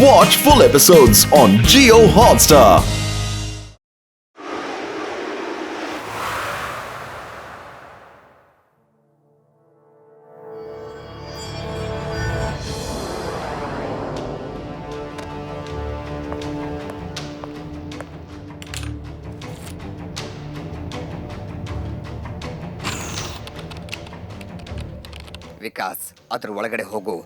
Watch full episodes on Jio Hotstar. Vikas, ಅದ್ರ ಒಳಗಡೆ ಹೋಗು.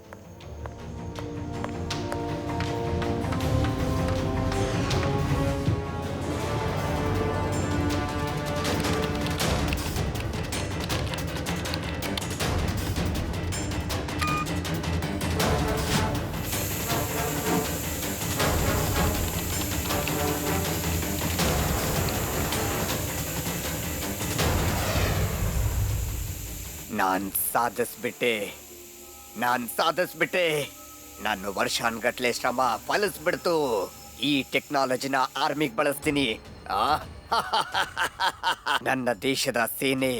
ನಾನ್ ಸಾಧಿಸ್ಬಿಟ್ಟೆ. ನಾನು ವರ್ಷಾನ್ಗಟ್ಲೆ ಶ್ರಮ ಫಲಿಸ್ಬಿಡ್ತು. ಈ ಟೆಕ್ನಾಲಜಿನ ಆರ್ಮಿಗೆ ಬಳಸ್ತೀನಿ. ನನ್ನ ದೇಶದ ಸೇನೆ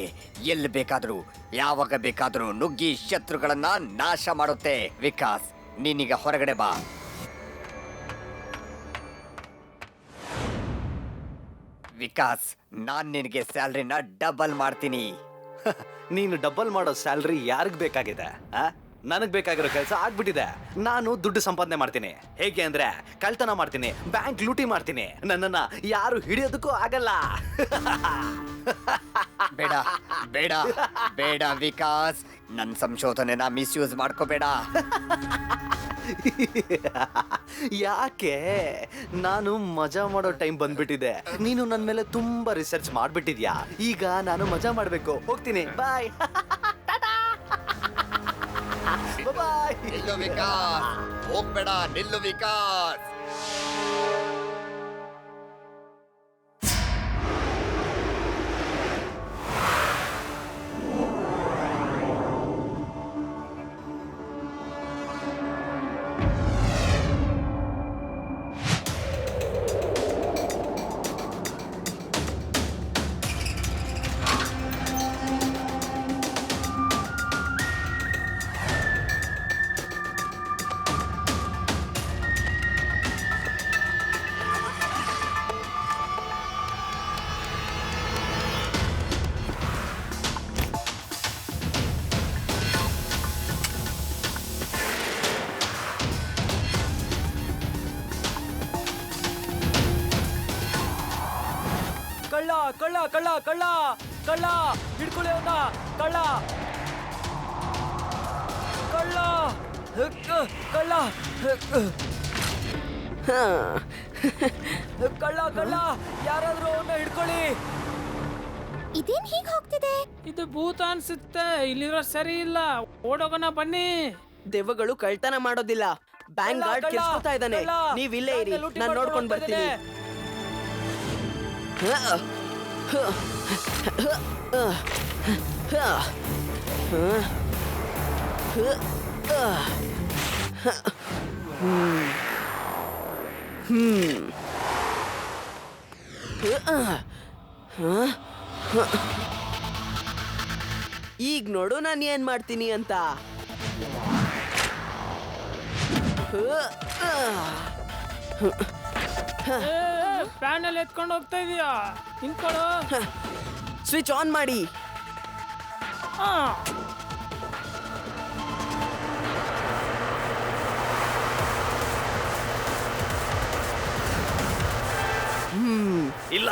ಎಲ್ಲಿ ಬೇಕಾದ್ರೂ ಯಾವಾಗ ಬೇಕಾದ್ರೂ ನುಗ್ಗಿ ಶತ್ರುಗಳನ್ನ ನಾಶ ಮಾಡುತ್ತೆ. ವಿಕಾಸ್, ನೀನೀಗ ಹೊರಗಡೆ ಬಾ. ವಿಕಾಸ್, ನಾನ್ ನಿನಗೆ ಸ್ಯಾಲ್ರಿನ ಡಬಲ್ ಮಾಡ್ತೀನಿ. ನೀನು ಡಬಲ್ ಮಾಡೋ ಸ್ಯಾಲ್ರಿ ಯಾರಿಗ್ ಬೇಕಾಗಿದೆ? ನನಗ್ ಬೇಕಾಗಿರೋ ಕೆಲಸ ಆಗ್ಬಿಟ್ಟಿದೆ. ನಾನು ದುಡ್ಡು ಸಂಪಾದನೆ ಮಾಡ್ತೀನಿ. ಹೇಗೆ ಅಂದ್ರೆ ಕಳ್ತನ ಮಾಡ್ತೀನಿ, ಬ್ಯಾಂಕ್ ಲೂಟಿ ಮಾಡ್ತೀನಿ. ನನ್ನನ್ನ ಯಾರು ಹಿಡಿಯೋದಕ್ಕೂ ಆಗಲ್ಲ. ಬೇಡ ಬೇಡ ಬೇಡ ವಿಕಾಸ್, ನನ್ನ ಸಂಶೋಧನೆನ ಮಿಸ್ಯೂಸ್ ಮಾಡ್ಕೋಬೇಡ. ಯಾಕೆ? ನಾನು ಮಜಾ ಮಾಡೋ ಟೈಮ್ ಬಂದ್ಬಿಟ್ಟಿದೆ. ನೀನು ನನ್ನ ಮೇಲೆ ತುಂಬಾ ರಿಸರ್ಚ್ ಮಾಡ್ಬಿಟ್ಟಿದ್ಯಾ. ಈಗ ನಾನು ಮಜಾ ಮಾಡ್ಬೇಕು. ಹೋಗ್ತೀನಿ, ಬಾಯ್. ಬಾಯ್. ನಿಲ್ಲು ವಿಕಾಸ್, ಹೋಗ್ಬೇಡ, ನಿಲ್ಲು ವಿಕಾಸ್. ಕಳ್ಳ ಕಳ್ಳ ಕಳ್ಳ ಕಳ್ಳ ಕಳ್ಳ ಹಿಡ್ಕೊಳ್ಳಿ ಅವನ್ನ. ಕಳ್ಳ ಕಳ್ಳ ಕಳ್ಳ ಕಳ್ಳ ಕಳ್ಳ ಯಾರಾದ್ರೂ ಅವನ್ನ ಹಿಡ್ಕೊಳ್ಳಿ. ಇದೇನ್ ಹೀಗ್ ಹೋಗ್ತಿದೆ? ಇದು ಭೂತ ಅನ್ಸುತ್ತೆ. ಇಲ್ಲಿರೋ ಸರಿ ಇಲ್ಲ, ಓಡೋಗೋಣ ಬನ್ನಿ. ದೆವ್ವಗಳು ಕಳ್ತನ ಮಾಡೋದಿಲ್ಲ. ಬ್ಯಾಂಕ್ ಗಾರ್ಡ್ ಕೆಲ್ಸ್ಕೊತಾ ಇದ್ದಾನೆ. ನೀವ್ ಇಲ್ಲೇ ಇರಿ, ನಾನ್ ನೋಡ್ಕೊಂಡ್ ಬರ್ತೀನಿ. ಈಗ ನೋಡು ನಾನು ಏನ್ ಮಾಡ್ತೀನಿ ಅಂತ. ಪ್ಯಾನಲ್ ಎತ್ಕೊಂಡು ಹೋಗ್ತಾ ಇದೀಯಾ? ನಿಂತ್ಕೊಳ್ಳೋ. ಸ್ವಿಚ್ ಆನ್ ಮಾಡಿ. ಇಲ್ಲ.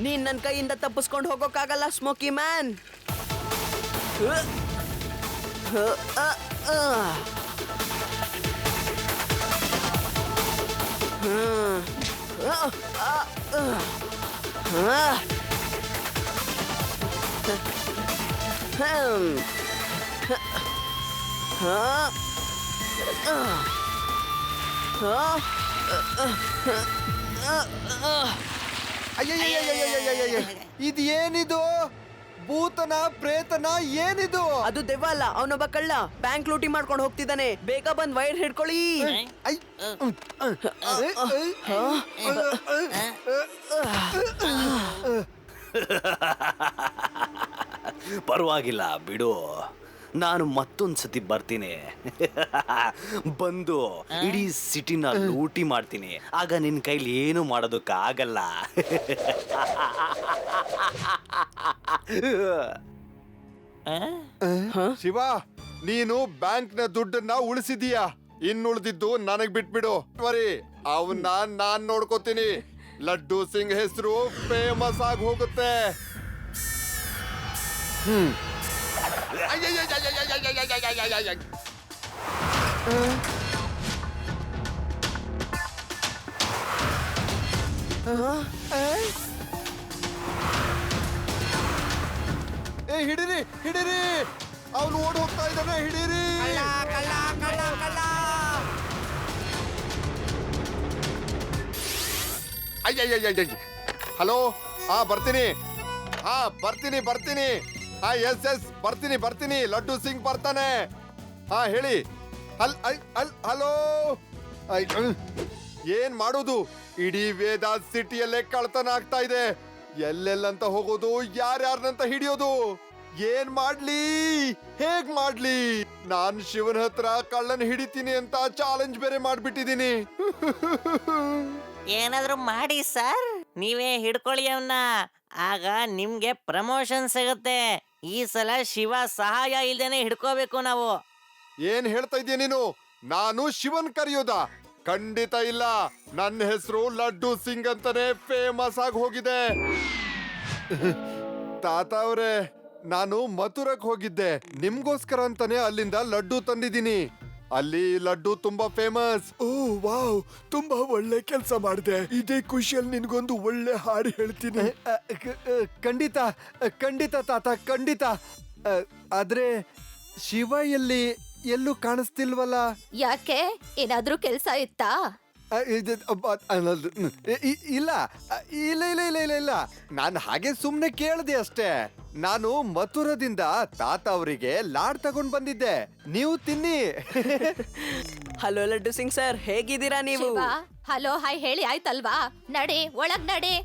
ನೀನ್ ನನ್ನ ಕೈಯಿಂದ ತಪ್ಪಿಸ್ಕೊಂಡು ಹೋಗೋಕ್ಕಾಗಲ್ಲ ಸ್ಮೋಕಿ ಮ್ಯಾನ್. ಇದೇನಿದು? ಭೂತನ ಪ್ರೇತನ ಏನಿದು? ಅದು ದೆವ್ವ ಅಲ್ಲ, ಅವನೊಬ್ಬ ಕಳ್ಳ. ಬ್ಯಾಂಕ್ ಲೂಟಿ ಮಾಡ್ಕೊಂಡು ಹೋಗ್ತಿದ್ದಾನೆ. ಬೇಗ ಬಂದ್ ವೈರ್ ಹಿಡ್ಕೊಳ್ಳಿ. ಪರವಾಗಿಲ್ಲ ಬಿಡು, ನಾನು ಮತ್ತೊಂದು ಸತಿ ಬರ್ತೀನಿ. ಬಂದು ಇಡೀ ಸಿಟಿನ ಲೂಟಿ ಮಾಡ್ತೀನಿ. ಆಗ ನಿನ್ನ ಕೈಲಿ ಏನು ಮಾಡೋದಕ್ಕಾಗಲ್ಲ. ಶಿವ, ನೀನು ಬ್ಯಾಂಕ್ನ ದುಡ್ಡನ್ನ ಉಳಿಸಿದೀಯಾ, ಇನ್ನುಳಿದಿದ್ದು ನನಗ್ ಬಿಟ್ಬಿಡು. ಬರೀ ಅವನ್ನ ನಾನ್ ನೋಡ್ಕೋತೀನಿ. ಲಡ್ಡು ಸಿಂಗ್ ಹೆಸರು ಫೇಮಸ್ ಆಗಿ ಹೋಗುತ್ತೆ. ಏ ಹಿಡಿರಿ ಹಿಡಿರಿ, ಅವನು ಓಡ್ ಹೋಗ್ತಾ ಇದ್ದಾನೆ, ಹಿಡೀರಿ. ಹಲೋ, ಹಾ ಬರ್ತೀನಿ, ಬರ್ತೀನಿ. ಹಾ ಎಸ್ ಬರ್ತೀನಿ. ಲಡ್ಡು ಸಿಂಗ್ ಬರ್ತಾನೆ. ಹಾ ಹೇಳಿ. ಹಲೋ, ಏನ್ ಮಾಡೋದು? ಇಡೀ ವೇದಾಸ್ ಸಿಟಿಯಲ್ಲೇ ಕಳ್ತನ ಆಗ್ತಾ ಇದೆ. ಎಲ್ಲೆಲ್ಲಂತ ಹೋಗೋದು, ಯಾರ್ಯಾರನಂತ ಹಿಡಿಯೋದು, ಏನ್ ಮಾಡ್ಲಿ, ಹೇಗ್ ಮಾಡ್ಲಿ? ನಾನ್ ಶಿವನ್ ಹತ್ರ ಕಳ್ಳನ್ ಹಿಡಿತೀನಿ ಅಂತ ಚಾಲೆಂಜ್ ಬೇರೆ ಮಾಡ್ಬಿಟ್ಟಿದೀನಿ. ಏನಾದ್ರೂ ಮಾಡಿ ಸರ್, ನೀವೇ ಹಿಡ್ಕೊಳ್ಳಿ ಅವನ್ನ, ಆಗ ನಿಮ್ಗೆ ಪ್ರಮೋಷನ್ ಸಿಗುತ್ತೆ. ಈ ಸಲ ಶಿವ ಸಹಾಯ ಇಲ್ದೇನೆ ಹಿಡ್ಕೋಬೇಕು ನಾವು. ಏನ್ ಹೇಳ್ತಾ ಇದೀಯ ನೀನು? ನಾನು ಶಿವನ್ ಕರೆಯೋದ? ಖಂಡಿತ ಇಲ್ಲ. ನನ್ನ ಹೆಸರು ಲಡ್ಡು ಸಿಂಗ್ ಅಂತಾನೆ ಫೇಮಸ್ ಆಗಿ ಹೋಗಿದೆ. ತಾತ ಅವ್ರೆ, ನಾನು ಮಥುರಕ್ ಹೋಗಿದ್ದೆ, ನಿಮ್ಗೋಸ್ಕರ ಅಂತಾನೆ ಅಲ್ಲಿಂದ ಲಡ್ಡು ತಂದಿದ್ದೀನಿ. ಅಲ್ಲಿ ಲಡ್ಡು ತುಂಬಾ ಫೇಮಸ್. ಓ ವಾವ್, ತುಂಬಾ ಒಳ್ಳೆ ಕೆಲಸ ಮಾಡಿದೆ. ಇದೇ ಖುಷಿಯಲ್ಲಿ ನಿನ್ಗೊಂದು ಒಳ್ಳೆ ಹಾಡು ಹೇಳ್ತೀನಿ. ಖಂಡಿತ ತಾತ, ಖಂಡಿತ. ಆದ್ರೆ ಶಿವ ಎಲ್ಲೂ ಕಾಣಿಸ್ತಿಲ್ವಲ್ಲ? ಯಾಕೆ, ಏನಾದ್ರೂ ಕೆಲ್ಸ ಇತ್ತಾ? ಇಲ್ಲ, ನಾನು ಹಾಗೆ ಸುಮ್ನೆ ಕೇಳ್ದೆ ಅಷ್ಟೇ. ನಾನು ಮಥುರದಿಂದ ತಾತ ಅವರಿಗೆ ಲಾಡ್ ತಗೊಂಡ್ ಬಂದಿದ್ದೆ, ನೀವು ತಿನ್ನಿ. ಹಲೋ ಲಡ್ಡು ಸಿಂಗ್ ಸರ್, ಹೇಗಿದ್ದೀರಾ ನೀವು? ಶಿವ, ಹಲೋ ಹಾಯ್ ಹೇಳಿ ಆಯ್ತಲ್ವಾ? ನಡೆ ಒಳಗ್ ನಡೆ.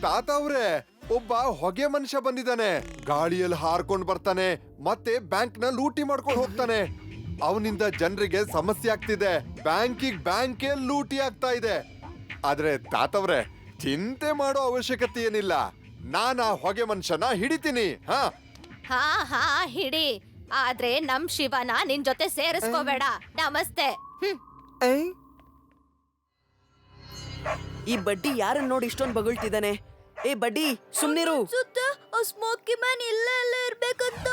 ತಾತ ಅವ್ರೆ, ಒಬ್ಬ ಹೊಗೆ ಮನುಷ್ಯ ಬಂದಿದ್ದಾನೆ. ಗಾಳಿಯಲ್ಲಿ ಹಾರ್ಕೊಂಡ್ ಬರ್ತಾನೆ, ಮತ್ತೆ ಬ್ಯಾಂಕ್ ನ ಲೂಟಿ ಮಾಡ್ಕೊಂಡು ಹೋಗ್ತಾನೆ. ಅವನಿಂದ ಜನರಿಗೆ ಸಮಸ್ಯೆ ಆಗ್ತಿದೆ. ಬ್ಯಾಂಕೇ ಲೂಟಿ ಆಗ್ತಾ ಇದೆ. ಆದ್ರೆ ತಾತವ್ರೆ, ಚಿಂತೆ ಮಾಡೋ ಅವಶ್ಯಕತೆ ಏನಿಲ್ಲ. ನಾನ್ ಆ ಹೊಗೆ ಮನುಷ್ಯನ ಹಿಡಿತೀನಿ. ಹಾ ಹಿಡಿ, ಆದ್ರೆ ನಮ್ ಶಿವನ ನಿನ್ ಜೊತೆ ಸೇರಿಸ್ಕೋಬೇಡ. ನಮಸ್ತೆ. ಈ ಬಡ್ಡಿ ಯಾರನ್ನ ನೋಡಿ ಇಷ್ಟೊಂದು ಬಗಳ್ತಿದ್ದಾನೆ? ಏ ಬಡ್ಡಿ, ಸುಮ್ನಿರು. ಸ್ಮೋಕಿ ಮ್ಯಾನ್ ಇಲ್ಲ ಇರ್ಬೇಕಂತ.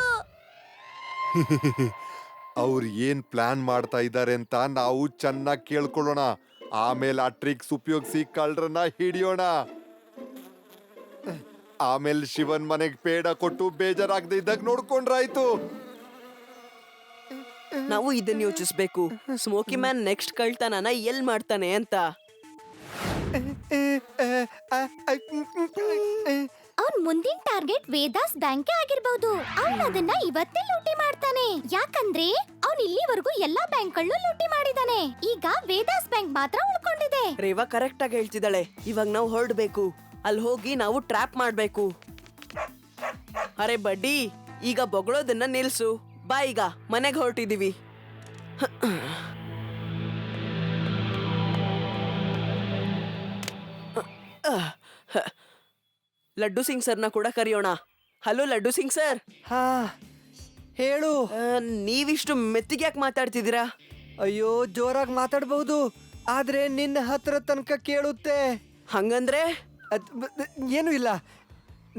ಅವ್ರು ಏನ್ ಪ್ಲಾನ್ ಮಾಡ್ತಾ ಇದ್ದಾರೆ ಅಂತ ನಾವು ಚೆನ್ನಾಗಿ ಕೇಳ್ಕೊಳ್ಳೋಣ. ಆಮೇಲೆ ಆ ಟ್ರಿಕ್ಸ್ ಉಪಯೋಗಿಸಿ ಕಳ್ಳರನ್ನ ಹಿಡಿಯೋಣ. ಆಮೇಲೆ ಶಿವನ್ ಮನೆಗ್ ಪೇಡ ಕೊಟ್ಟು ಬೇಜಾರಾಗದೆ ಇದ್ದಾಗ ನೋಡ್ಕೊಂಡ್ರಾಯ್ತು. ನಾವು ಇದನ್ನ ಯೋಚಿಸ್ಬೇಕು, ಸ್ಮೋಕಿ ಮ್ಯಾನ್ ನೆಕ್ಸ್ಟ್ ಕಳ್ತನನ ಎಲ್ ಮಾಡ್ತಾನೆ ಅಂತ. ಅವ್ನ್ ಮುಂದಿನ ಟಾರ್ಗೆಟ್ ವೇದಾಸ್ ಬ್ಯಾಂಕ್ ಆಗಿರ್ಬಹುದು. ಅವ್ನ್ ಅದನ್ನ ಇವತ್ತೇ ಲೂಟಿ ಮಾಡ್ತಾನೆ. ಯಾಕಂದ್ರೆ ಅವ್ನ್ ಇಲ್ಲಿವರೆಗೂ ಎಲ್ಲಾ ಬ್ಯಾಂಕ್ಗಳನ್ನು ಲೂಟಿ ಮಾಡಿದಾನೆ. ಈಗ ವೇದಾಸ್ ಬ್ಯಾಂಕ್ ಮಾತ್ರ ಉಳ್ಕೊಂಡಿದೆ. ರೇವಾ ಕರೆಕ್ಟ್ ಆಗಿ ಹೇಳ್ತಿದ್ದಾಳೆ. ಇವಾಗ ನಾವು ಹೊರಡ್ಬೇಕು, ಅಲ್ಲಿ ಹೋಗಿ ನಾವು ಟ್ರ್ಯಾಪ್ ಮಾಡ್ಬೇಕು. ಅರೆ ಬಡ್ಡಿ, ಈಗ ಬೊಗಳೋದನ್ನ ನಿಲ್ಸು. ಬಾ, ಈಗ ಮನೆಗೆ ಹೊರಟಿದೀವಿ. ಲಡ್ಡು ಸಿಂಗ್ ಸರ್ನ ಕೂಡ ಕರೆಯೋಣ. Hello laddu Singh sir. ಹಾ ಹೇಳು. ನೀವಿಷ್ಟು ಮೆತ್ತಿಗೆ ಯಾಕೆ ಮಾತಾಡ್ತಿದ್ದೀರಾ? ಅಯ್ಯೋ, ಜೋರಾಗಿ ಮಾತಾಡ್ಬಹುದು, ಆದ್ರೆ ನಿನ್ನ ಹತ್ರ ತನಕ ಕೇಳುತ್ತೆ. ಹಂಗಂದ್ರೆ? ಏನು ಇಲ್ಲ,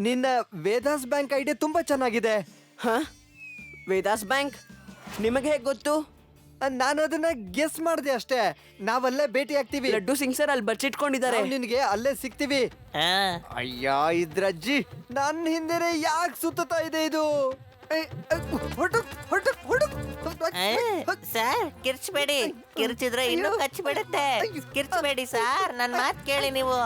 ನಿನ್ನ ವೇದಾಸ್ ಬ್ಯಾಂಕ್ ಐಡಿಯಾ ತುಂಬಾ ಚೆನ್ನಾಗಿದೆ. ಹಾ, ವೇದಾಸ್ ಬ್ಯಾಂಕ್ ನಿಮಗೆ ಹೇಗೆ ಗೊತ್ತು? ನಾನು ಅದನ್ನ ಗೆಸ್ ಮಾಡಿದೆ ಅಷ್ಟೇ. ನಾವಲ್ಲೇ ಭೇಟಿ ಆಗ್ತೀವಿ. ಲಡ್ಡು ಸಿಂಗ್ ಸರ್ ಅಲ್ಲಿ ಬಚ್ಚಿಟ್ಕೊಂಡಿದ್ದಾರೆ. ನಿನಗೆ ಅಲ್ಲೇ ಸಿಗ್ತೀವಿ. ಅಯ್ಯ, ಇದ್ರಜ್ಜಿ ನನ್ನ ಹಿಂದೆನೆ ಯಾಕೆ ಸುತ್ತಾ ಇದೆ ಇದು? ಸರ್ ಕಿರ್ಚ್ಬೇಡಿ, ಕಿರ್ಚಿದ್ರೆ ಇನ್ನೂ ಕಚ್ಚಿಬಿಡುತ್ತೆ. ಕಿರ್ಚ್ಬೇಡಿ ಸರ್, ನನ್ನ ಮಾತು ಕೇಳಿ ನೀವು.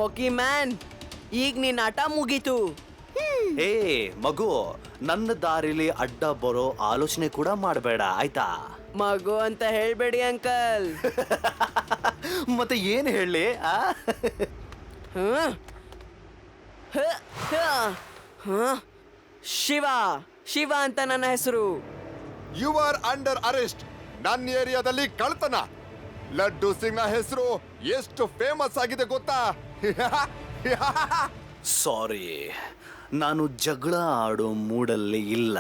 ಸ್ಮೋಕಿ ಮ್ಯಾನ್, ಈಗ ನಿನ್ನ ಆಟ ಮುಗೀತು. ಏ ಮಗು, ನನ್ನ ದಾರಿಲಿ ಅಡ್ಡ ಬರೋ ಆಲೋಚನೆ ಕೂಡ ಮಾಡಬೇಡ ಆಯ್ತಾ? ಮಗು ಅಂತ ಹೇಳ್ಬೇಡಿ ಅಂಕಲ್. ಮತ್ತೆ ಏನ್ ಹೇಳಿ? ಶಿವ, ಶಿವ ಅಂತ ನನ್ನ ಹೆಸರು. You are under arrest. ನನ್ನ ಏರಿಯಾದಲ್ಲಿ ಕಳ್ತನ. ಲಡ್ಡು ಸಿಂಗ್ನ ಹೆಸರು ಎಷ್ಟು ಫೇಮಸ್ ಆಗಿದೆ ಗೊತ್ತಾ? ಸಾರಿ, ನಾನು ಜಗಳ ಆಡೋ ಮೂಡಲ್ಲಿ ಇಲ್ಲ.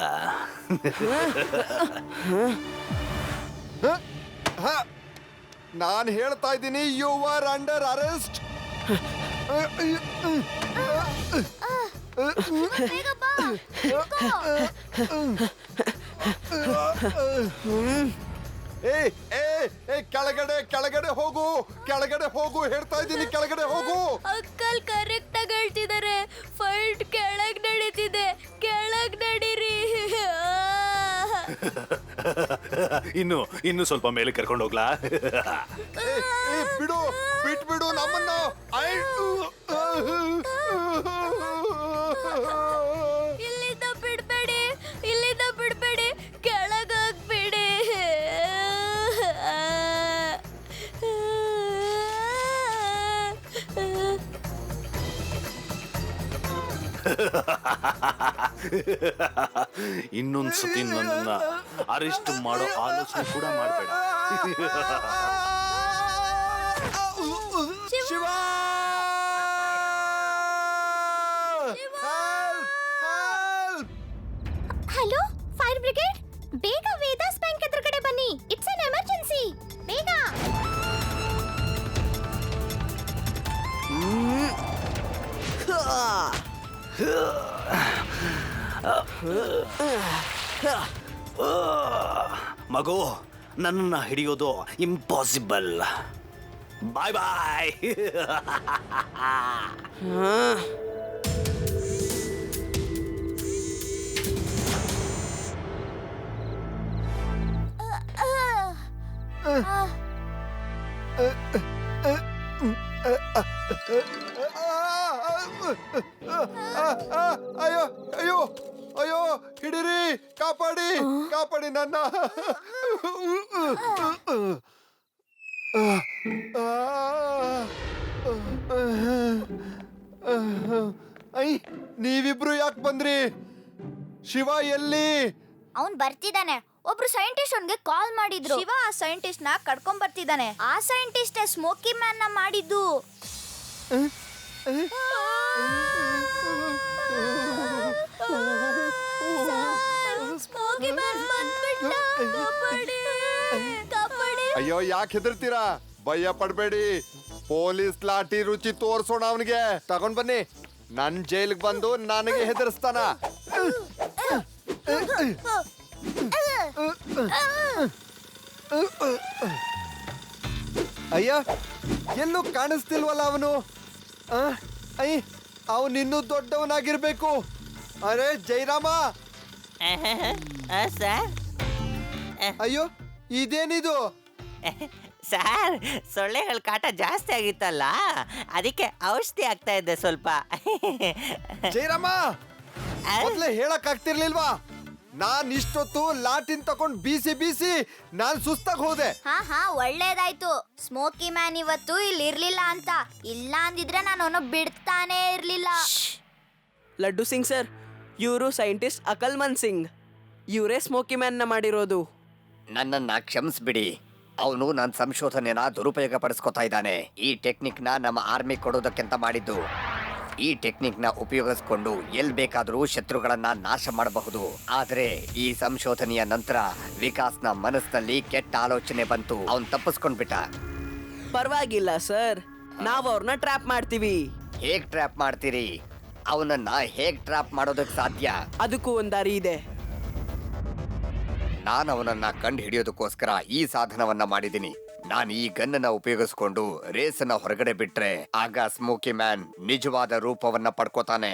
ನಾನು ಹೇಳ್ತಾ ಇದ್ದೀನಿ, ಯು ಆರ್ ಅಂಡರ್ ಅರೆಸ್ಟ್. ಕೆಳಗಡೆ ಕೆಳಗಡೆ ಹೋಗು, ಕೆಳಗಡೆ ಹೋಗು ಹೇಳ್ತಾ ಇದ್ದೀನಿ, ಕೆಳಗಡೆ ಹೋಗು. ಅಂಕಲ್ ಕರೆಕ್ಟ್ ಆಗಿ ಹೇಳ್ತಿದ್ದಾರೆ. ಫೈಟ್ ಕೆಳಗ್ ನಡೀತಿದೆ, ಕೆಳಗ್ ನಡೀರಿ. ಇನ್ನು ಸ್ವಲ್ಪ ಮೇಲೆ ಕರ್ಕೊಂಡು ಹೋಗ್ಲಾ? ಬಿಡು, ಬಿಟ್ಬಿಡು ನಮ್ಮನ್ನ. ಇಲ್ಲಿಂದ ಬಿಡ್ಬೇಡಿ, ಇಲ್ಲಿಂದ ಬಿಡ್ಬೇಡಿ, ಕೆಳಗ್ ಹಾಕ್ಬೇಡಿ. ಇನ್ನೊಂದ್ಸತಿ ನನ್ನ ಅರೆಸ್ಟ್ ಮಾಡೋ ಆಲೋಚನೆ ಕೂಡ ಮಾಡಬೇಡ. ಶಿವ! ಹಲೋ, ಫೈರ್ ಬ್ರಿಗೇಡ್, ಬೇಗ ವೇದಾಸ್ ಬ್ಯಾಂಕ್ ಎದುರುಗಡೆ ಬನ್ನಿ. ಇಟ್ಸ್ ಅನ್ ಎಮರ್ಜೆನ್ಸಿ, ಬೇಗ. ಮಗು, ನನ್ನನ್ನ ಹಿಡಿಯೋದು ಇಂಪಾಸಿಬಲ್. ಬಾಯ್ ಬಾಯ್. ಅಯ್ಯೋ ಅಯ್ಯೋ ಅಯ್ಯೋ, ಹಿಡಿರಿ, ಕಾಪಾಡಿ, ಕಾಪಾಡಿ ನನ್ನ. ಐ, ನೀವಿಬ್ರು ಯಾಕೆ ಬಂದ್ರಿ? ಶಿವ ಎಲ್ಲಿ? ಅವನ್ ಬರ್ತಿದ್ದಾನೆ. ಒಬ್ರು ಸೈಂಟಿಸ್ಟ್ ಅವನ್ಗೆ ಕಾಲ್ ಮಾಡಿದ್ರು. ಶಿವ ಆ ಸೈಂಟಿಸ್ಟ್ ನ ಕಡ್ಕೊಂಡ್ ಬರ್ತಿದ್ದಾನೆ. ಆ ಸೈಂಟಿಸ್ಟ್ ಸ್ಮೋಕಿ ಮ್ಯಾನ್ ನ ಮಾಡಿದ್ದು. ಸ್ಮೋಕಿ ಮ್ಯಾನ್ ಬಂದ್ಬಿಟ್ಟ. ಕಾಪಾಡಿ, ಕಾಪಾಡಿ. ಅಯ್ಯೋ, ಯಾಕೆ ಹೆದರ್ತೀರಾ? ಭಯ ಪಡ್ಬೇಡಿ. ಪೊಲೀಸ್ ಲಾಠಿ ರುಚಿ ತೋರ್ಸೋಣ ಅವನಿಗೆ. ತಗೊಂಡ್ ಬನ್ನಿ. ನನ್ ಜೈಲಿಗೆ ಬಂದು ನನಗೆ ಹೆದರ್ಸ್ತಾನ. ಅಯ್ಯ, ಎಲ್ಲೂ ಕಾಣಿಸ್ತಿಲ್ವಲ್ಲ ಅವನು. ಅವನು ಇನ್ನೂ ದೊಡ್ಡವನಾಗಿರ್ಬೇಕು. ಅರೆ ಜೈರಾಮ! ಸರ್, ಅಯ್ಯೋ, ಇದೇನಿದು? ಸರ್, ಸೊಳ್ಳೆಗಳ ಕಾಟ ಜಾಸ್ತಿ ಆಗಿತ್ತಲ್ಲ, ಅದಕ್ಕೆ ಔಷಧಿ ಆಗ್ತಾ ಇದ್ದೆ ಸ್ವಲ್ಪ. ಜೈರಾಮ, ಮೊದ್ಲೇ ಹೇಳಕ್ ಆಗ್ತಿರ್ಲಿಲ್ವಾ? ನಾನ್ ಇಷ್ಟೊತ್ತು ಲಾಟಿನ್ ತಕೊಂಡ್ ಬೀಸಿ ಬೀಸಿ ನಾನ್ ಸುಸ್ತಾಗ್ ಹೋದೆ. ಹಾ, ಒಳ್ಳೇದಾಯ್ತು. ಸ್ಮೋಕಿ ಮ್ಯಾನ್ ಇವತ್ತು ಇಲ್ಲಿ ಇರ್ಲಿಲ್ಲ ಅಂತ. ಇಲ್ಲ ಅಂದಿದ್ರೆ ನಾನು ಅವನು ಬಿಡ್ತಾನೆ ಇರ್ಲಿಲ್ಲ. ಲಡ್ಡು ಸಿಂಗ್ ಸರ್, ಇವರು ಸೈಂಟಿಸ್ಟ್ ಅಕಲ್ಮನ್ ಸಿಂಗ್. ಇವರೇ ಸ್ಮೋಕಿ ಮ್ಯಾನ್ ನ ಮಾಡಿರೋದು. ನನ್ನನ್ನ ಕ್ಷಮಿಸ್ಬಿಡಿ. ಅವನು ನನ್ನ ಸಂಶೋಧನೆನ ದುರುಪಯೋಗ ಪಡಿಸ್ಕೊತಾ ಇದ್ದಾನೆ. ಈ ಟೆಕ್ನಿಕ್ ನ ನಮ್ಮ ಆರ್ಮಿ ಕೊಡೋದಕ್ಕಿಂತ ಮಾಡಿದ್ದು. ಈ ಟೆಕ್ನಿಕ್ ನ ಉಪಯೋಗಿಸ್ಕೊಂಡು ಎಲ್ ಬೇಕಾದ್ರೂ ಶತ್ರುಗಳನ್ನ ನಾಶ ಮಾಡಬಹುದು. ಆದ್ರೆ ಈ ಸಂಶೋಧನೆಯ ನಂತರ ವಿಕಾಸ್ನ ಮನಸ್ಸಿನಲ್ಲಿ ಕೆಟ್ಟ ಆಲೋಚನೆ ಬಂತು. ಅವನ್ ತಪ್ಪಿಸ್ಕೊಂಡ್ಬಿಟ್ಟ. ಪರವಾಗಿಲ್ಲ ಸರ್, ನಾವ್ ಅವ್ರನ್ನ ಟ್ರ್ಯಾಪ್ ಮಾಡ್ತೀವಿ. ಹೇಗ್ ಟ್ರ್ಯಾಪ್ ಮಾಡ್ತೀರಿ? ಅವನನ್ನ ಹೇಗ್ ಟ್ರ್ಯಾಪ್ ಮಾಡೋದಕ್ಕೆ ಸಾಧ್ಯ? ಅದಕ್ಕೂ ಒಂದ್ ದಾರಿ ಇದೆ. ನಾನು ಅವನನ್ನ ಕಂಡು ಹಿಡಿಯೋದಕ್ಕೋಸ್ಕರ ಈ ಸಾಧನವನ್ನ ಮಾಡಿದ್ದೀನಿ. ನಾನು ಈ ಗನ್ನನ್ನ ಉಪಯೋಗಿಸ್ಕೊಂಡು ರೇಸನ್ನ ಹೊರಗಡೆ ಬಿಟ್ರೆ ಆಗ ಸ್ಮೋಕಿ ಮ್ಯಾನ್ ನಿಜವಾದ ರೂಪವನ್ನ ಪಡ್ಕೋತಾನೆ.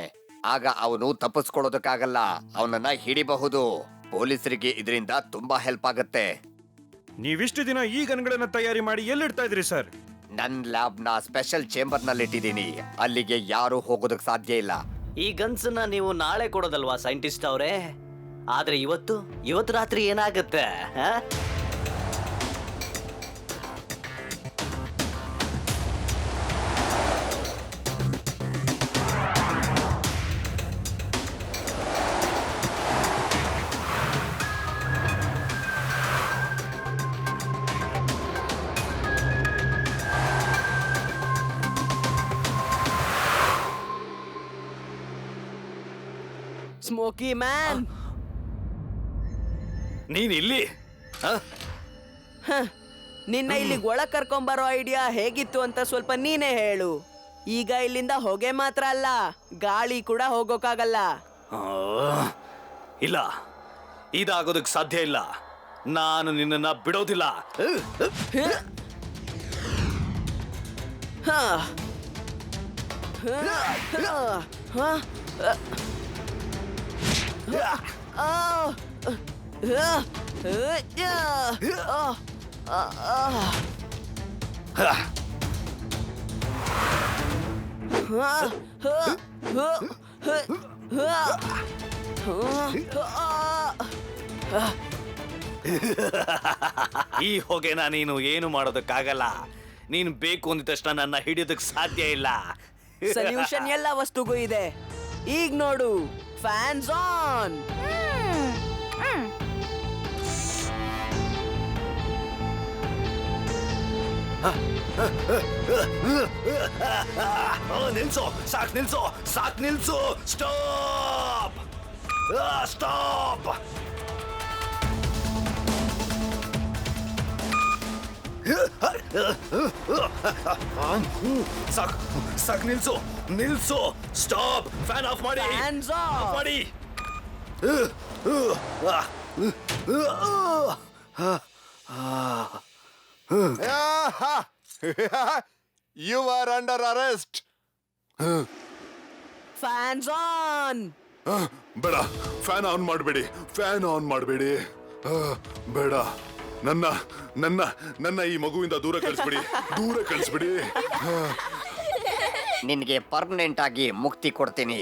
ಆಗ ಅವನು ತಪ್ಪಿಸ್ಕೊಳ್ಳೋದಕ್ಕಾಗಲ್ಲ, ಅವನನ್ನ ಹಿಡಿಬಹುದು. ಪೊಲೀಸರಿಗೆ ಇದರಿಂದ ತುಂಬಾ ಹೆಲ್ಪ್ ಆಗುತ್ತೆ. ನೀವಿಷ್ಟು ದಿನ ಈ ಗನ್ಗಳನ್ನ ತಯಾರಿ ಮಾಡಿ ಎಲ್ಲಿಡ್ತಾ ಇದ್ರಿ ಸರ್? ನನ್ ಲ್ಯಾಬ್ ನ ಸ್ಪೆಷಲ್ ಚೇಂಬರ್ ನಲ್ಲಿ ಇಟ್ಟಿದ್ದೀನಿ, ಅಲ್ಲಿಗೆ ಯಾರು ಹೋಗೋದಕ್ ಸಾಧ್ಯ ಇಲ್ಲ. ಈ ಗನ್ಸನ್ನ ನೀವು ನಾಳೆ ಕೊಡೋದಲ್ವಾ ಸೈಂಟಿಸ್ಟ್ ಅವರೇ? ಆದ್ರೆ ಇವತ್ತು ರಾತ್ರಿ ಏನಾಗುತ್ತೆ? ಸ್ಮೋಕಿ ಮ್ಯಾನ್, ನೀನ್ ಇಲ್ಲಿ? ನಿನ್ನ ಇಲ್ಲಿಗೆ ಒಳಗ್ ಕರ್ಕೊಂಬರೋ ಐಡಿಯಾ ಹೇಗಿತ್ತು ಅಂತ ಸ್ವಲ್ಪ ನೀನೇ ಹೇಳು. ಈಗ ಇಲ್ಲಿಂದ ಹೊಗೆ ಮಾತ್ರ ಅಲ್ಲ, ಗಾಳಿ ಕೂಡ ಹೋಗೋಕ್ಕಾಗಲ್ಲ. ಇಲ್ಲ, ಇದಾಗೋದಕ್ಕೆ ಸಾಧ್ಯ ಇಲ್ಲ. ನಾನು ನಿನ್ನನ್ನ ಬಿಡೋದಿಲ್ಲ. ಹ. ಈ ಹೊಗೆನ ನೀನು ಏನು ಮಾಡೋದಕ್ಕಾಗಲ್ಲ. ನೀನು ಬೇಕು ಅಂದ ತಕ್ಷಣ ನನ್ನ ಹಿಡಿಯೋದಕ್ಕೆ ಸಾಧ್ಯ ಇಲ್ಲ. ಸೊಲ್ಯೂಷನ್ ಎಲ್ಲ ವಸ್ತುಗೂ ಇದೆ. ಈಗ ನೋಡು, ಫ್ಯಾನ್ಸ್ ಆನ್. ನಿಲ್ಸು, ಸಾಕ್ ನಿಲ್ಸು. ಸ್ಟಾಪ್. ಸಾಕ್ ನಿಲ್ಸು. ಸ್ಟಾಪ್. ಫ್ಯಾನ್ ಆಫ್ ಮಾಡಿ. ಫ್ಯಾನ್ಸ್ ಆಫ್ ಮಾಡಿ. You are under arrest. Fans on. ಬೇಡ, ಫ್ಯಾನ್ ಆನ್ ಮಾಡಬೇಡಿ. ಬೇಡ, ನನ್ನ ಈ ಮಗುವಿಂದ ದೂರ ಕಳಿಸ್ಬಿಡಿ. ನಿನ್ಗೆ ಪರ್ಮನೆಂಟ್ ಆಗಿ ಮುಕ್ತಿ ಕೊಡ್ತೀನಿ.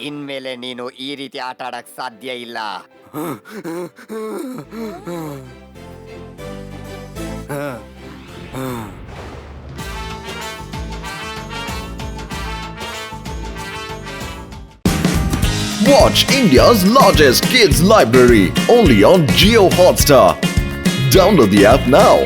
ಇನ್ಮೇಲೆ ನೀನು ಈ ರೀತಿ ಆಟ ಆಡಕ್ ಸಾಧ್ಯ ಇಲ್ಲ. Watch India's largest kids library only on Jio Hotstar. Download the app now.